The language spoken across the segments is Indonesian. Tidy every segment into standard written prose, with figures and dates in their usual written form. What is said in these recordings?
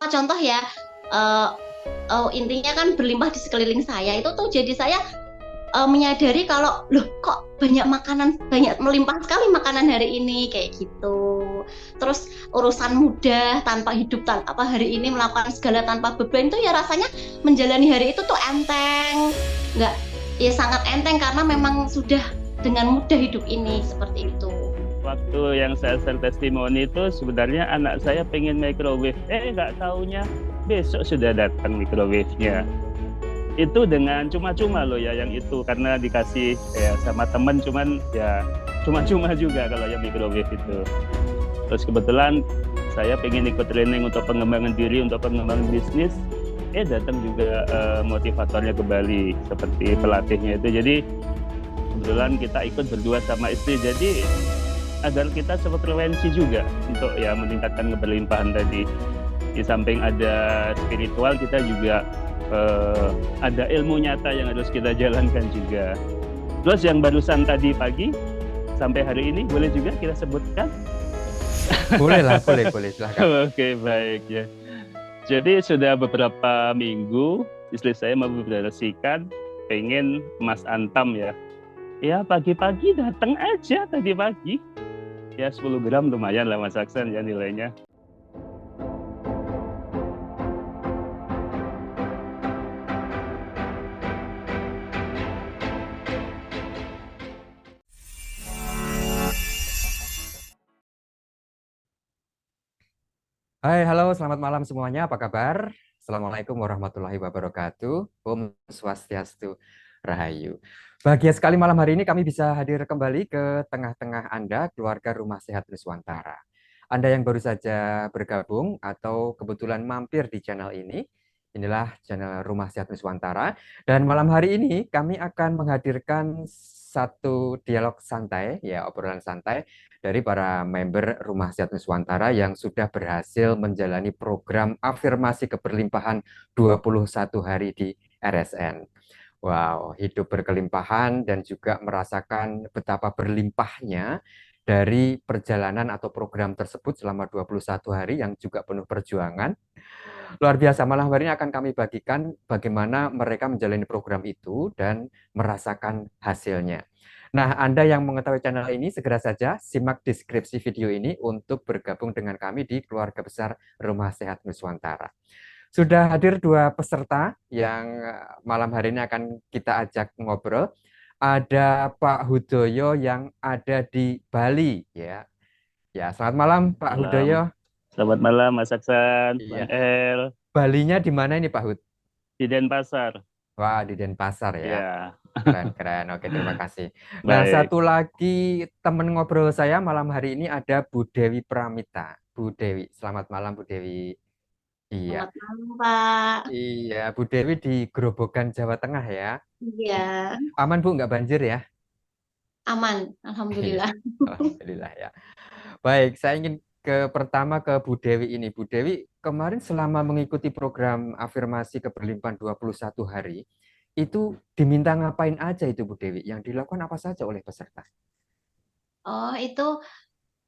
contoh ya, eh, intinya kan berlimpah di sekeliling saya itu tuh jadi saya menyadari kalau loh kok banyak makanan, banyak melimpah sekali makanan hari ini kayak gitu. Terus urusan mudah tanpa hidup tanpa apa hari ini melakukan segala tanpa beban itu ya rasanya menjalani hari itu tuh enteng, nggak ya sangat enteng karena memang sudah dengan mudah hidup ini seperti itu. Waktu yang saya share testimoni itu sebenarnya anak saya pengen microwave, nggak taunya besok sudah datang microwave-nya. Itu dengan cuma-cuma loh ya yang itu, karena dikasih ya sama temen, cuman ya cuma-cuma juga kalau yang microwave itu. Terus kebetulan saya pengen ikut training untuk pengembangan diri, untuk pengembangan bisnis, datang juga motivatornya ke Bali seperti pelatihnya itu. Jadi kebetulan kita ikut berdua sama istri, jadi agar kita sefrekuensi juga untuk ya meningkatkan keberlimpahan tadi. Di samping ada spiritual, kita juga ada ilmu nyata yang harus kita jalankan juga. Terus yang barusan tadi pagi sampai hari ini boleh juga kita sebutkan? Boleh lah, boleh, silahkan. Oke, baik ya. Jadi sudah beberapa minggu istri saya mempublikasikan pengen Mas Antam ya. Ya pagi-pagi datang aja tadi pagi. Ya 10 gram lumayan lah Mas Aksan ya nilainya. Hai, halo, selamat malam semuanya. Apa kabar? Assalamualaikum warahmatullahi wabarakatuh. Om Swastiastu, Rahayu. Bahagia sekali malam hari ini kami bisa hadir kembali ke tengah-tengah Anda, keluarga Rumah Sehat Nuswantara. Anda yang baru saja bergabung atau kebetulan mampir di channel ini, inilah channel Rumah Sehat Nuswantara. Dan malam hari ini kami akan menghadirkan satu dialog santai, ya obrolan santai dari para member Rumah Sehat Nuswantara yang sudah berhasil menjalani program afirmasi keberlimpahan 21 hari di RSN. Wow, hidup berkelimpahan dan juga merasakan betapa berlimpahnya dari perjalanan atau program tersebut selama 21 hari yang juga penuh perjuangan. Luar biasa, malam hari ini akan kami bagikan bagaimana mereka menjalani program itu dan merasakan hasilnya. Nah, Anda yang mengetahui channel ini, segera saja simak deskripsi video ini untuk bergabung dengan kami di keluarga besar Rumah Sehat Nuswantara. Sudah hadir dua peserta yang malam hari ini akan kita ajak ngobrol. Ada Pak Hudoyo yang ada di Bali, ya. Ya, selamat malam Pak Malam. Hudoyo. Selamat malam Mas Aksan, Iya. Bang El, Balinya di mana ini Pak Hud? di Denpasar. Wah, di Denpasar ya. Ya, Keren-keren. Oke, terima kasih. Nah, baik. satu lagi teman ngobrol saya malam hari ini ada Bu Dewi Pramita. Bu Dewi, selamat malam Bu Dewi. Iya, Selamat malam, Pak. iya, Bu Dewi di Grobogan, Jawa Tengah ya. Iya, Aman Bu, nggak banjir ya? aman. Iya, Alhamdulillah. alhamdulillah ya. Baik, saya ingin pertama ke Bu Dewi ini. Bu Dewi, kemarin selama mengikuti program afirmasi keberlimpahan 21 hari, itu diminta ngapain aja itu Bu Dewi? Yang dilakukan apa saja oleh peserta? Oh, itu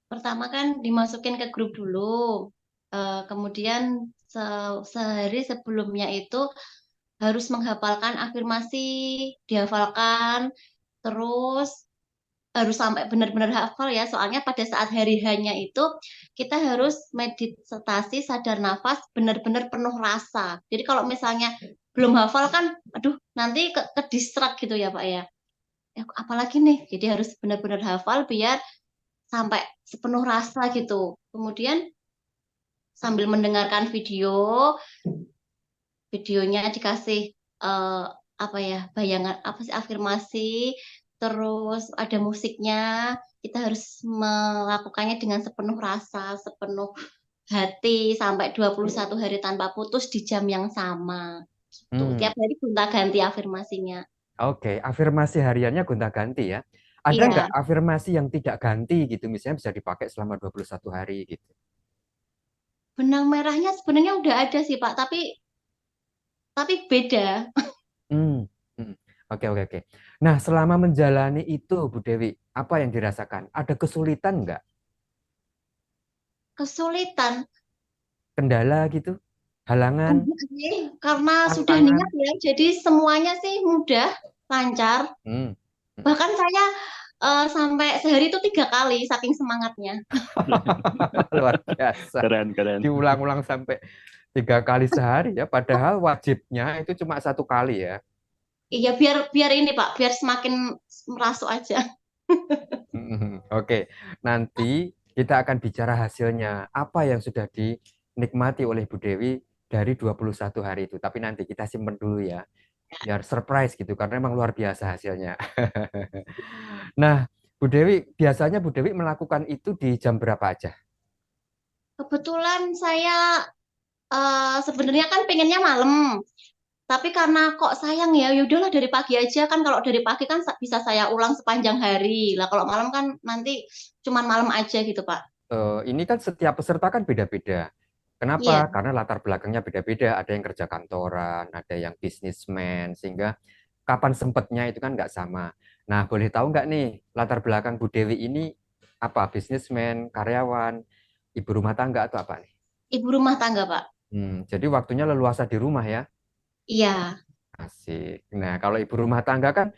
pertama kan dimasukin ke grup dulu. Kemudian sehari sebelumnya itu harus menghafalkan afirmasi, dihafalkan, terus harus sampai benar-benar hafal ya. Soalnya pada saat hari hanya itu kita harus meditasi sadar nafas benar-benar penuh rasa. Jadi kalau misalnya belum hafal kan, aduh nanti ke distract gitu ya Pak ya. Apalagi nih, jadi harus benar-benar hafal biar sampai sepenuh rasa gitu. Kemudian sambil mendengarkan videonya dikasih apa ya bayangan apa sih afirmasi, terus ada musiknya. Kita harus melakukannya dengan sepenuh rasa, sepenuh hati sampai 21 hari tanpa putus di jam yang sama. Gitu. Hmm, Tiap hari gonta-ganti afirmasinya. oke. Afirmasi hariannya gonta-ganti ya. Ada Iya, nggak afirmasi yang tidak ganti gitu, misalnya bisa dipakai selama 21 hari gitu? benang merahnya sebenarnya udah ada sih Pak, tapi beda. Hmm, hmm. Oke, oke, oke. Nah, selama menjalani itu, Bu Dewi, apa yang dirasakan? Ada kesulitan nggak? Kesulitan. Kendala gitu? Halangan, Enggak sih, karena sudah tantangan. niat ya, jadi semuanya sih mudah, lancar. Hmm. Bahkan saya sampai sehari itu 3 kali, saking semangatnya. Luar biasa. Keren, keren. Diulang-ulang sampai 3 kali sehari ya. Padahal wajibnya itu cuma 1 kali ya. Iya, biar biar ini Pak, biar semakin merasuk aja. Oke, nanti kita akan bicara hasilnya. Apa yang sudah dinikmati oleh Bu Dewi dari 21 hari itu. Tapi nanti kita simpen dulu ya. Biar surprise gitu, karena memang luar biasa hasilnya. Nah, Bu Dewi, biasanya Bu Dewi melakukan itu di jam berapa aja? Kebetulan saya sebenarnya kan pengennya malam, tapi karena kok sayang ya, yaudahlah dari pagi aja kan, kalau dari pagi kan bisa saya ulang sepanjang hari. Lah kalau malam kan nanti cuman malam aja gitu Pak. Ini kan setiap peserta kan beda-beda. Iya. Kenapa? Karena latar belakangnya beda-beda. Ada yang kerja kantoran, ada yang bisnismen, sehingga kapan sempatnya itu kan nggak sama. Nah, boleh tahu nggak nih latar belakang Bu Dewi ini apa? Bisnismen, karyawan, ibu rumah tangga atau apa nih? Ibu rumah tangga Pak. Jadi waktunya leluasa di rumah ya. Iya. Asik. Nah, kalau ibu rumah tangga kan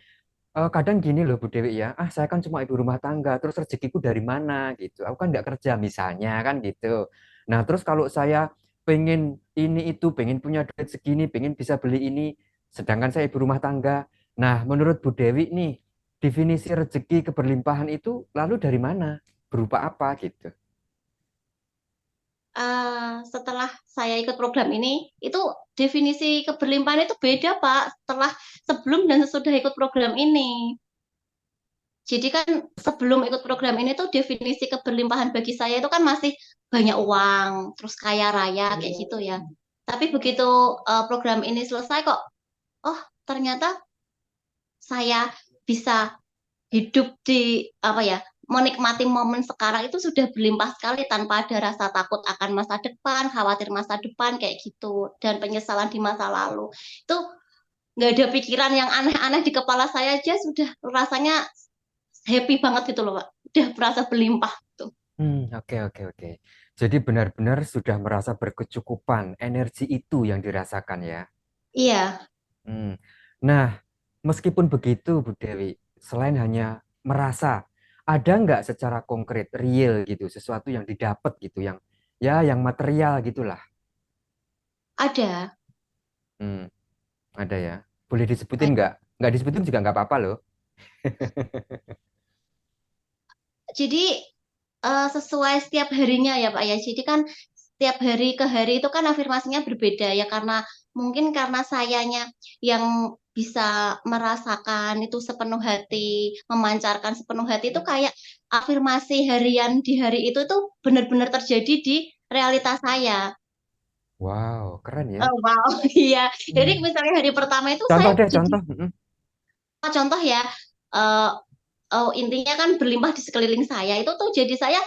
kadang gini loh Bu Dewi ya, saya kan cuma ibu rumah tangga, terus rezekiku dari mana gitu. Aku kan nggak kerja misalnya kan gitu. Nah, terus kalau saya pengen ini itu, pengen punya duit segini, pengen bisa beli ini, sedangkan saya ibu rumah tangga. Nah, menurut Bu Dewi nih, definisi rezeki keberlimpahan itu lalu dari mana? Berupa apa gitu? Setelah saya ikut program ini, itu definisi keberlimpahan itu beda, Pak, setelah sebelum dan sesudah ikut program ini. Jadi kan sebelum ikut program ini tuh definisi keberlimpahan bagi saya itu kan masih banyak uang, terus kaya raya kayak gitu ya. Tapi begitu program ini selesai kok, oh ternyata saya bisa hidup di apa ya, menikmati momen sekarang itu sudah berlimpah sekali tanpa ada rasa takut akan masa depan, khawatir masa depan kayak gitu, dan penyesalan di masa lalu. Itu nggak ada pikiran yang aneh-aneh di kepala saya aja, sudah rasanya happy banget gitu loh, Pak. Udah merasa berlimpah tuh. Oke, oke, oke. Jadi benar-benar sudah merasa berkecukupan, energi itu yang dirasakan ya. Iya, Hmm. Nah, meskipun begitu, Bu Dewi, selain hanya merasa, ada nggak secara konkret, real gitu, sesuatu yang didapat gitu, yang ya, yang material gitulah. ada. Hmm, ada ya. Boleh disebutin Ada. nggak? Nggak disebutin juga nggak apa-apa loh. Jadi sesuai setiap harinya ya Pak ya. Jadi kan setiap hari ke hari itu kan afirmasinya berbeda ya, karena mungkin karena sayanya yang bisa merasakan itu sepenuh hati, memancarkan sepenuh hati itu kayak afirmasi harian di hari itu tuh benar-benar terjadi di realitas saya. Wow, keren ya. Oh, wow, iya. Jadi Hmm. misalnya hari pertama itu Contoh saya deh, jadi contoh. contoh ya, eh, intinya kan berlimpah di sekeliling saya itu tuh jadi saya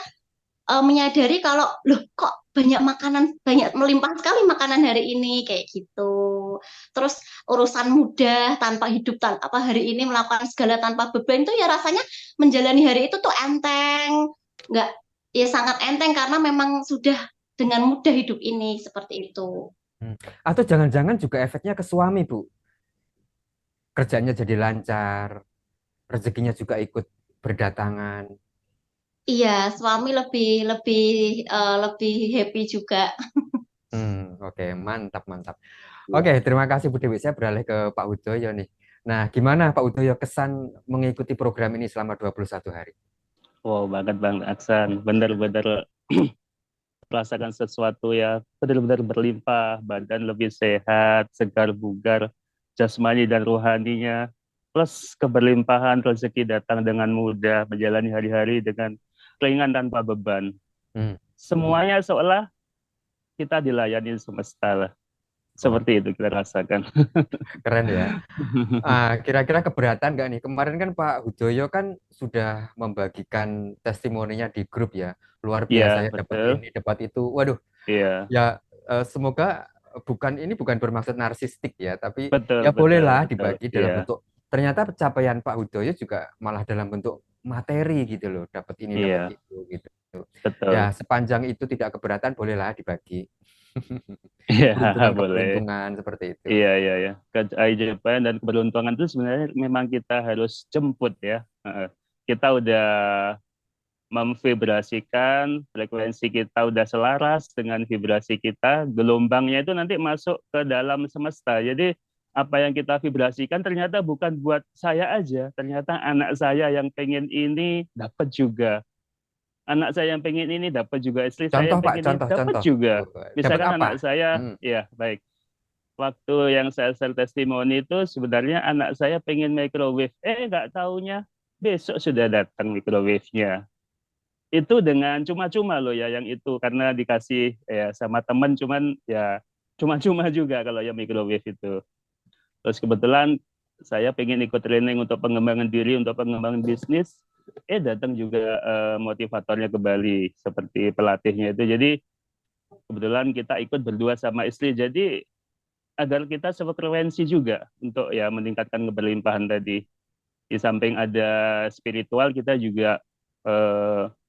menyadari kalau loh kok banyak makanan, banyak melimpah sekali makanan hari ini kayak gitu. Terus urusan mudah tanpa hidup tanpa apa, hari ini melakukan segala tanpa beban itu ya rasanya menjalani hari itu tuh enteng, nggak, ya sangat enteng karena memang sudah dengan mudah hidup ini seperti itu. Hmm. Atau jangan-jangan juga efeknya ke suami, Bu. Kerjanya jadi lancar, rezekinya juga ikut berdatangan. Iya, suami lebih lebih lebih happy juga. Oke, mantap, mantap. Oke, terima kasih Bu Dewi. Saya beralih ke Pak Udoyo nih. Nah, gimana Pak Udoyo kesan mengikuti program ini selama 21 hari? Wow, banget Bang Aksan. Benar-benar merasakan sesuatu ya, benar-benar berlimpah, badan lebih sehat, segar bugar, jasmani dan rohaninya. Plus keberlimpahan rezeki datang dengan mudah, menjalani hari-hari dengan ringan tanpa beban. Hmm, Semuanya seolah kita dilayani semesta lah. wah, Seperti itu kita rasakan. keren ya. Kira-kira keberatan nggak nih? Kemarin kan Pak Udoyo kan sudah membagikan testimoninya di grup ya. Luar Iya, biasa ya, dapat betul. ini, dapat itu. Waduh, Iya, ya semoga bukan bermaksud narsistik ya, tapi betul, ya betul, bolehlah betul. dibagi Iya, dalam bentuk, ternyata pencapaian Pak Udoyo juga malah dalam bentuk materi gitu loh, dapat ini dapat iya, itu gitu. Ya betul. sepanjang itu tidak keberatan bolehlah dibagi. Iya, boleh. Keberuntungan-keberuntungan seperti itu. Iya, iya, ya. Keajaiban dan keberuntungan itu sebenarnya memang kita harus jemput ya. Kita udah memvibrasikan, frekuensi kita udah selaras dengan vibrasi kita, gelombangnya itu nanti masuk ke dalam semesta. Jadi apa yang kita vibrasikan ternyata bukan buat saya aja, ternyata anak saya yang pengen ini dapat juga. Anak saya yang pengen ini dapat juga, istri saya Contoh yang Pak, pengen ini contoh, dapat contoh. juga. Oh, dapat Misalkan apa? anak saya, Hmm. ya baik. Waktu yang saya share testimoni itu sebenarnya anak saya pengen microwave, nggak taunya besok sudah datang microwave-nya. Itu dengan cuma-cuma loh ya yang itu, karena dikasih ya sama teman, cuman ya cuma-cuma juga kalau yang microwave itu. Terus kebetulan saya pengen ikut training untuk pengembangan diri, untuk pengembangan bisnis, datang juga motivatornya ke Bali seperti pelatihnya itu. Jadi kebetulan kita ikut berdua sama istri, jadi agar kita sefrekuensi juga untuk ya meningkatkan keberlimpahan tadi. Di samping ada spiritual, kita juga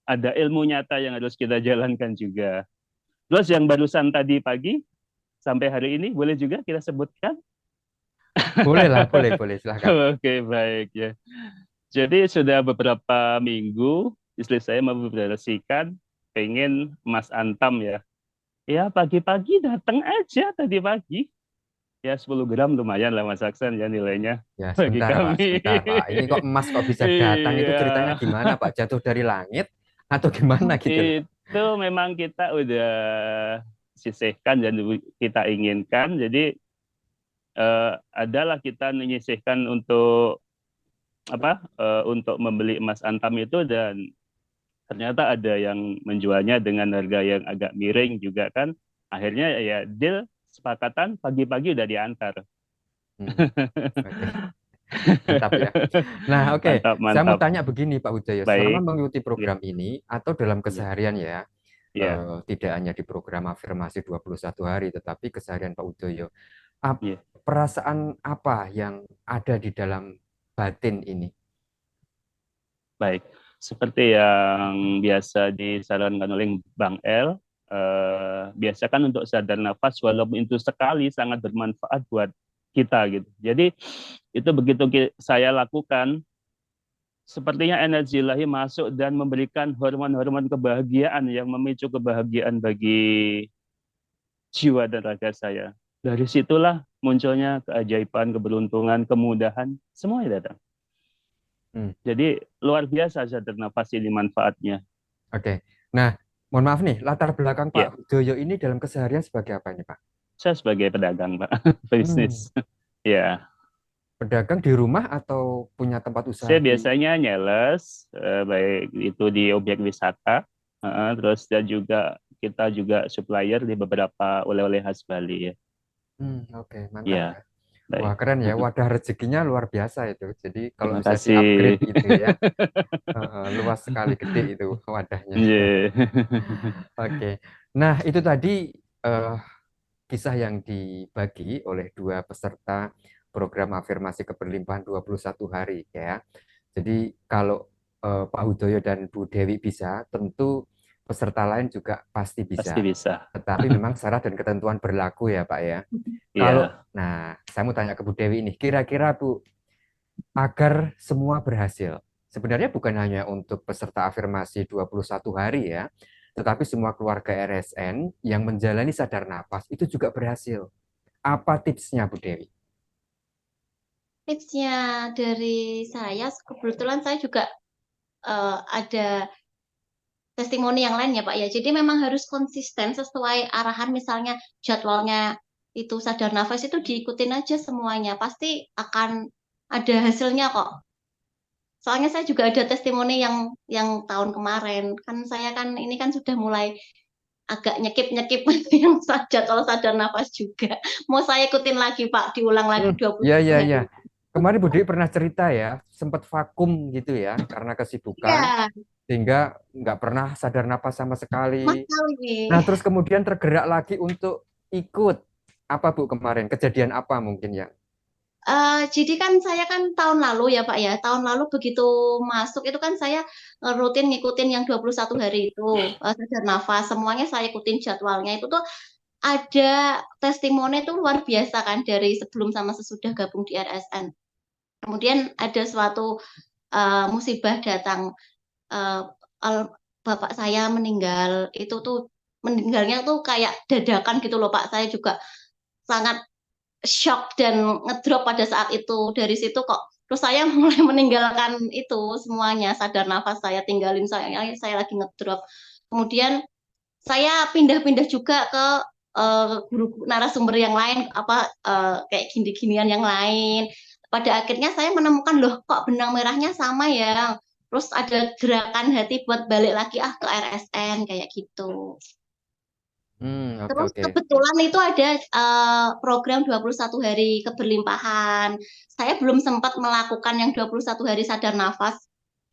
ada ilmu nyata yang harus kita jalankan juga. Terus yang barusan tadi pagi sampai hari ini boleh juga kita sebutkan? Boleh lah, boleh, boleh, silahkan. Oke, baik ya. Jadi sudah beberapa minggu istri saya memvibrasikan pengen Mas Antam ya. Ya pagi-pagi datang aja tadi pagi. Ya 10 gram lumayan lah Mas Aksan ya nilainya Ya, bagi sebentar Pak, kami. sebentar Pak. Ini kok emas kok bisa datang, itu Iya. ceritanya gimana Pak? Jatuh dari langit atau gimana gitu loh? Itu memang kita udah sisihkan dan kita inginkan. Jadi adalah kita menyisihkan untuk apa? Untuk membeli emas antam itu, dan ternyata ada yang menjualnya dengan harga yang agak miring juga kan. Akhirnya ya deal, sepakatan pagi-pagi udah diantar. Oke, mantap ya. Nah, oke. Mantap, Saya mau mantap. tanya begini Pak Udayo, selama Baik. mengikuti Ya, program ini atau dalam ya, keseharian ya, ya, tidak hanya di program afirmasi 21 hari, tetapi keseharian Pak Udayo, ya. perasaan apa yang ada di dalam batin ini? Baik. Seperti yang biasa disarankan oleh Bang El, biasakan untuk sadar nafas walaupun itu sekali sangat bermanfaat buat kita gitu. Jadi itu begitu saya lakukan, sepertinya energi ilahi masuk dan memberikan hormon-hormon kebahagiaan yang memicu kebahagiaan bagi jiwa dan raga saya. Dari situlah munculnya keajaiban, keberuntungan, kemudahan, semuanya datang. Hmm. Jadi luar biasa sadar nafas ini manfaatnya. Oke. Nah, mohon maaf nih, latar belakang Ya, Pak Udayo ini dalam keseharian sebagai apa ini Pak? saya sebagai pedagang, Pak, Hmm. bisnis. Ya, Pedagang di rumah atau punya tempat usaha saya di... biasanya nyales, baik itu di objek wisata, terus dan juga kita juga supplier di beberapa oleh-oleh khas Bali ya. Oke, mantap Ya, ya. baik. Wah, keren ya. Wadah rezekinya luar biasa itu. Jadi kalau Terima bisa kasih. di-upgrade gitu ya, luas sekali, gede itu wadahnya. Yeah. Oke. Nah, itu tadi eh, kisah yang dibagi oleh dua peserta program afirmasi keberlimpahan 21 hari ya. Jadi kalau Pak Hudoyo dan Bu Dewi bisa, tentu peserta lain juga pasti Pasti bisa. bisa. Tetapi memang syarat dan ketentuan berlaku ya Pak ya. Kalau, Ya, nah saya mau tanya ke Bu Dewi ini, kira-kira Bu, agar semua berhasil, sebenarnya bukan hanya untuk peserta afirmasi 21 hari ya, tetapi semua keluarga RSN yang menjalani sadar nafas itu juga berhasil. Apa tipsnya Bu Dewi? Tipsnya dari saya, kebetulan saya juga ada testimoni yang lain ya Pak ya. Jadi memang harus konsisten sesuai arahan, misalnya jadwalnya itu sadar nafas itu diikutin aja semuanya. Pasti akan ada hasilnya kok. Soalnya saya juga ada testimoni yang tahun kemarin. Kan saya kan ini kan sudah mulai agak nyekip-nyekip yang jadwal sadar nafas juga. Mau saya ikutin lagi Pak, diulang lagi Ya, 21 ya, ya. hari. Kemarin Bu Dewi pernah cerita ya, sempat vakum gitu ya, karena kesibukan, Iya, sehingga nggak pernah sadar napas sama Mas sekali. Nah, Kali. terus kemudian tergerak lagi untuk ikut. Apa Bu kemarin? Kejadian apa mungkin ya? Jadi kan saya kan tahun lalu ya Pak ya, tahun lalu begitu masuk itu kan saya rutin ngikutin yang 21 hari itu, sadar nafas, semuanya saya ikutin jadwalnya itu tuh ada testimoni itu luar biasa kan dari sebelum sama sesudah gabung di RSN. Kemudian ada suatu musibah datang, eh, bapak saya meninggal. Itu tuh meninggalnya tuh kayak dadakan gitu loh Pak. Saya juga sangat shock dan ngedrop pada saat itu. Dari situ kok terus saya mulai meninggalkan itu semuanya, sadar nafas saya tinggalin, saya lagi ngedrop. Kemudian saya pindah-pindah juga ke guru narasumber yang lain, apa kayak gini-ginian yang lain. Pada akhirnya saya menemukan loh kok benang merahnya sama ya. Terus ada gerakan hati buat balik lagi ke RSN kayak gitu. Oke Terus oke. kebetulan itu ada program 21 hari keberlimpahan. Saya belum sempat melakukan yang 21 hari sadar nafas.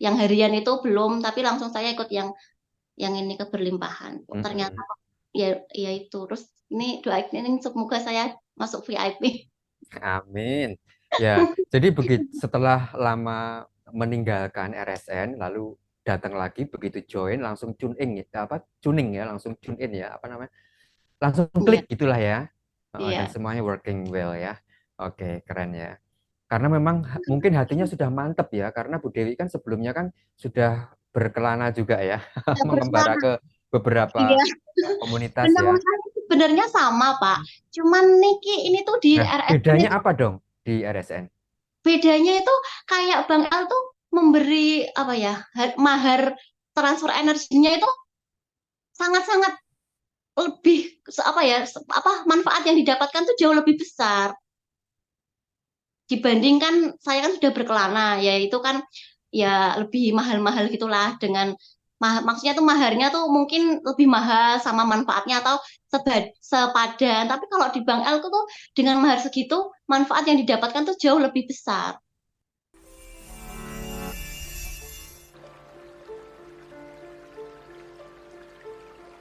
Yang harian itu belum, tapi langsung saya ikut yang ini keberlimpahan. Oh, ternyata Mm-mm. ya itu. Terus ini doain ini semoga saya masuk VIP. Amin. Ya, jadi begitu setelah lama meninggalkan RSN, lalu datang lagi begitu join langsung tune in ya, apa tuning ya, langsung tune in ya, apa namanya? Langsung Iya, klik gitulah ya. Dan iya. semuanya working well ya. Oke, keren ya. Karena memang mungkin hatinya sudah mantep ya, karena Bu Dewi kan sebelumnya kan sudah berkelana juga ya, Ya, mengembara berkelana. ke beberapa Iya. komunitas Benang ya. merahnya sebenarnya sama, Pak. Cuman Niki ini tuh di Nah, RSN bedanya itu apa dong di RSN? bedanya itu kayak Bang El tuh memberi apa ya, mahar transfer energinya itu sangat-sangat lebih apa ya, apa manfaat yang didapatkan tuh jauh lebih besar dibandingkan saya kan sudah berkelana, ya itu kan ya lebih mahal-mahal gitulah dengan maksudnya tuh maharnya tuh mungkin lebih mahal sama manfaatnya atau sepadan. Tapi kalau di Bank L tuh dengan mahar segitu manfaat yang didapatkan tuh jauh lebih besar.